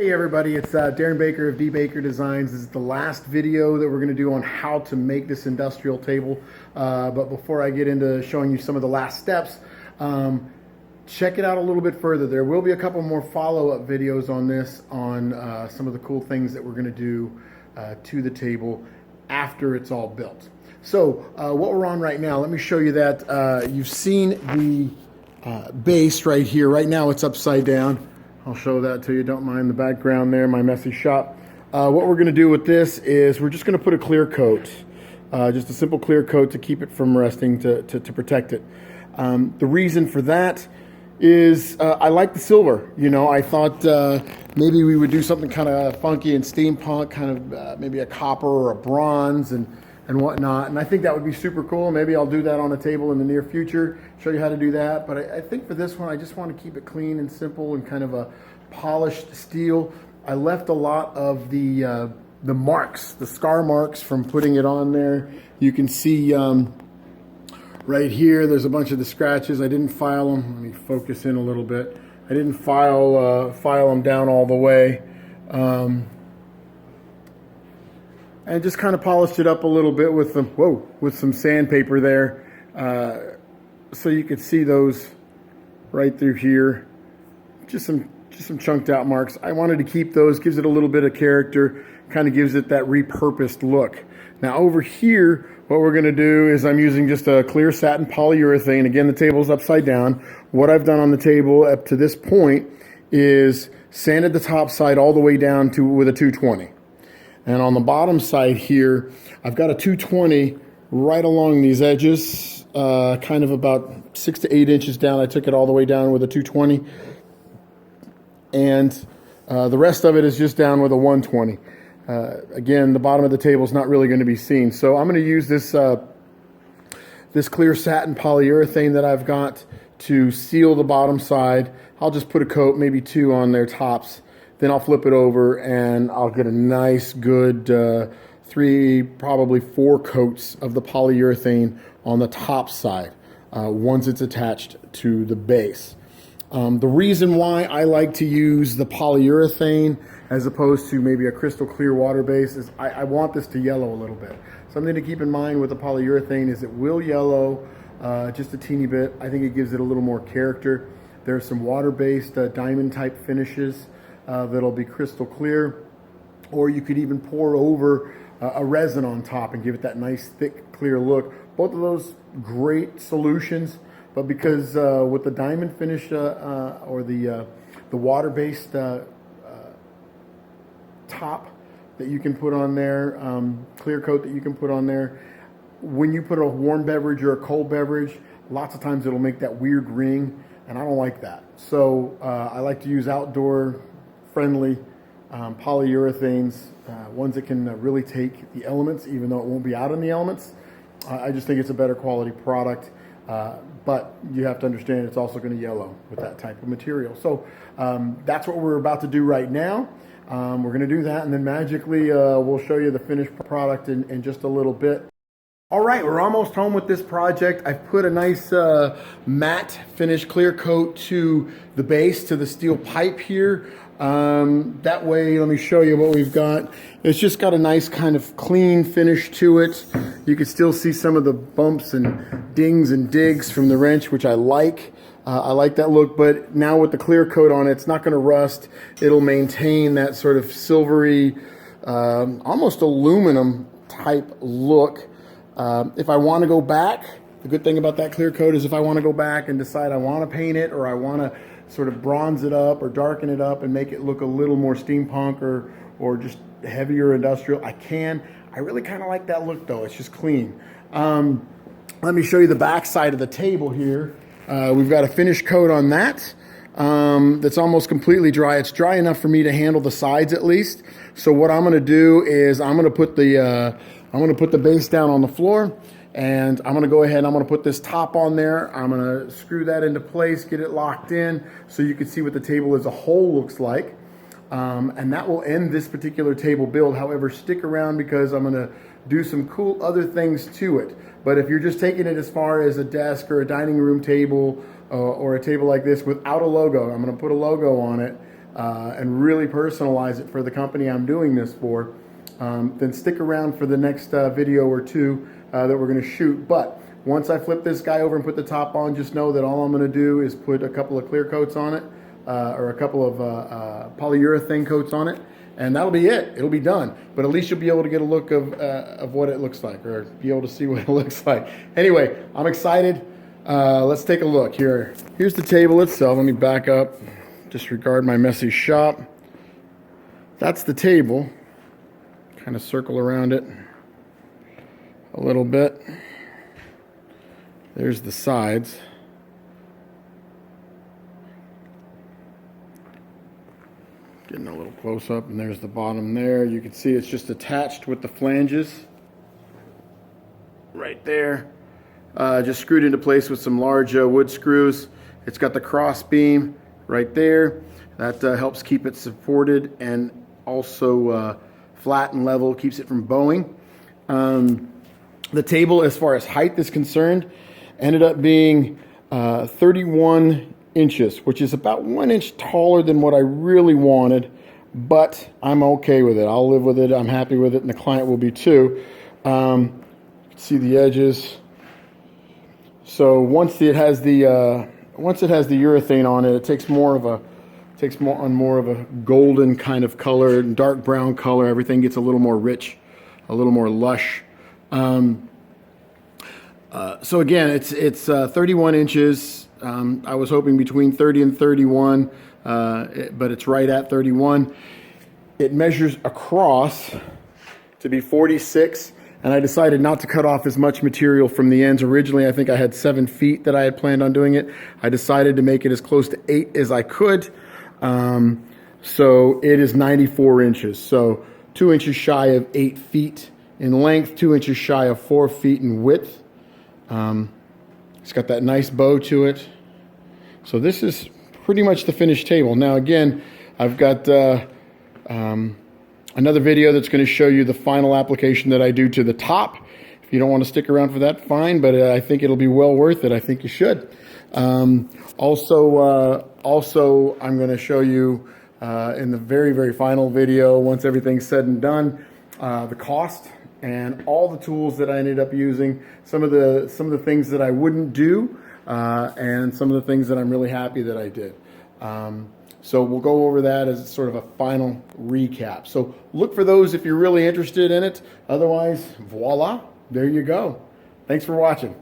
Hey everybody, it's Daren Baker of dbaker Designs. This is the last video that we're going to do on how to make this industrial table. But before I get into showing you some of the last steps, check it out a little bit further. There will be a couple more follow-up videos on this, on some of the cool things that we're going to do to the table after it's all built. So what we're on right now, let me show you that. You've seen the base right here. Right now it's upside down. I'll show that to you. Don't mind the background there, my messy shop. What we're going to do with this is we're just going to put a clear coat, just a simple clear coat to keep it from rusting, to protect it. The reason for that is I like the silver. You know, I thought maybe we would do something kind of funky and steampunk, kind of maybe a copper or a bronze and whatnot. And I think that would be super cool. Maybe I'll do that on a table in the near future, show you how to do that. But I think for this one, I just want to keep it clean and simple and kind of a polished steel. I left a lot of the marks, the scar marks from putting it on there. You can see right here, there's a bunch of the scratches. I didn't file them. Let me focus in a little bit. I didn't file them down all the way. And just kind of polished it up a little bit with some sandpaper there, so you could see those right through here. Just some chunked out marks. I wanted to keep those. Gives it a little bit of character. Kind of gives it that repurposed look. Now over here, what we're going to do is I'm using just a clear satin polyurethane. Again, the table's upside down. What I've done on the table up to this point is sanded the top side all the way down to with a 220. And on the bottom side here, I've got a 220 right along these edges, kind of about 6 to 8 inches down. I took it all the way down with a 220. And the rest of it is just down with a 120. Again, the bottom of the table is not really going to be seen. So I'm going to use this, this clear satin polyurethane that I've got to seal the bottom side. I'll just put a coat, maybe 2 on their tops. Then I'll flip it over and I'll get a nice good 3, probably 4 coats of the polyurethane on the top side once it's attached to the base. The reason why I like to use the polyurethane as opposed to maybe a crystal clear water base is I want this to yellow a little bit. Something to keep in mind with the polyurethane is it will yellow just a teeny bit. I think it gives it a little more character. There's some water-based diamond type finishes that'll be crystal clear, or you could even pour over a resin on top and give it that nice thick clear look. Both of those great solutions, but because with the diamond finish or the water-based top that you can put on there, clear coat that you can put on there, when you put a warm beverage or a cold beverage, lots of times it'll make that weird ring, and I don't like that. So I like to use outdoor friendly polyurethanes, ones that can really take the elements, even though it won't be out in the elements. I just think it's a better quality product, but you have to understand it's also going to yellow with that type of material. So that's what we're about to do right now. We're going to do that, and then magically we'll show you the finished product in just a little bit. All right, we're almost home with this project. I've put a nice matte finish clear coat to the base, to the steel pipe here. That way, let me show you what we've got. It's just got a nice kind of clean finish to it. You can still see some of the bumps and dings and digs from the wrench, which I like. I like that look, but now with the clear coat on it, it's not going to rust. It'll maintain that sort of silvery, almost aluminum type look. If I want to go back, the good thing about that clear coat is if I want to go back and decide I want to paint it, or I want to sort of bronze it up or darken it up and make it look a little more steampunk or just heavier industrial, I can. I really kind of like that look though. It's just clean. Let me show you the back side of the table here. We've got a finish coat on that that's almost completely dry. It's dry enough for me to handle the sides at least. So what I'm going to do is I'm going to put the base down on the floor, and I'm going to go ahead and I'm going to put this top on there. I'm going to screw that into place, get it locked in so you can see what the table as a whole looks like. And that will end this particular table build. However, stick around because I'm going to do some cool other things to it. But if you're just taking it as far as a desk or a dining room table or a table like this without a logo, I'm going to put a logo on it. and really personalize it for the company I'm doing this for, then stick around for the next video or two that we're going to shoot. But once I flip this guy over and put the top on, just know that all I'm going to do is put a couple of clear coats on it, or a couple of polyurethane coats on it, and that'll be it. It'll be done. But at least you'll be able to get a look of what it looks like, or be able to see what it looks like. Anyway, I'm excited. Let's take a look here. Here's the table itself. Let me back up. Disregard my messy shop. That's the table. Kind of circle around it a little bit. There's the sides. Getting a little close up, and there's the bottom there. You can see it's just attached with the flanges right there. Just screwed into place with some large wood screws. It's got the cross beam right there. That helps keep it supported and also flat and level, keeps it from bowing. The table, as far as height is concerned, ended up being 31 inches, which is about 1 inch taller than what I really wanted, but I'm okay with it. I'll live with it. I'm happy with it, and the client will be too. You can see the edges. So once it has the urethane on it, it takes more of a golden kind of color, dark brown color. Everything gets a little more rich, a little more lush. So again, it's 31 inches. I was hoping between 30 and 31, but it's right at 31. It measures across to be 46, and I decided not to cut off as much material from the ends. Originally, I think I had 7 feet that I had planned on doing it. I decided to make it as close to 8 as I could. So it is 94 inches. So 2 inches shy of 8 feet in length, 2 inches shy of 4 feet in width. It's got that nice bow to it. So this is pretty much the finished table. Now again, I've got another video that's going to show you the final application that I do to the top. If you don't want to stick around for that, fine, but I think it'll be well worth it. I think you should. Also, I'm going to show you in the very, very final video, once everything's said and done, the cost and all the tools that I ended up using, some of the things that I wouldn't do, and some of the things that I'm really happy that I did. So we'll go over that as sort of a final recap. So look for those if you're really interested in it. Otherwise, voila, there you go. Thanks for watching.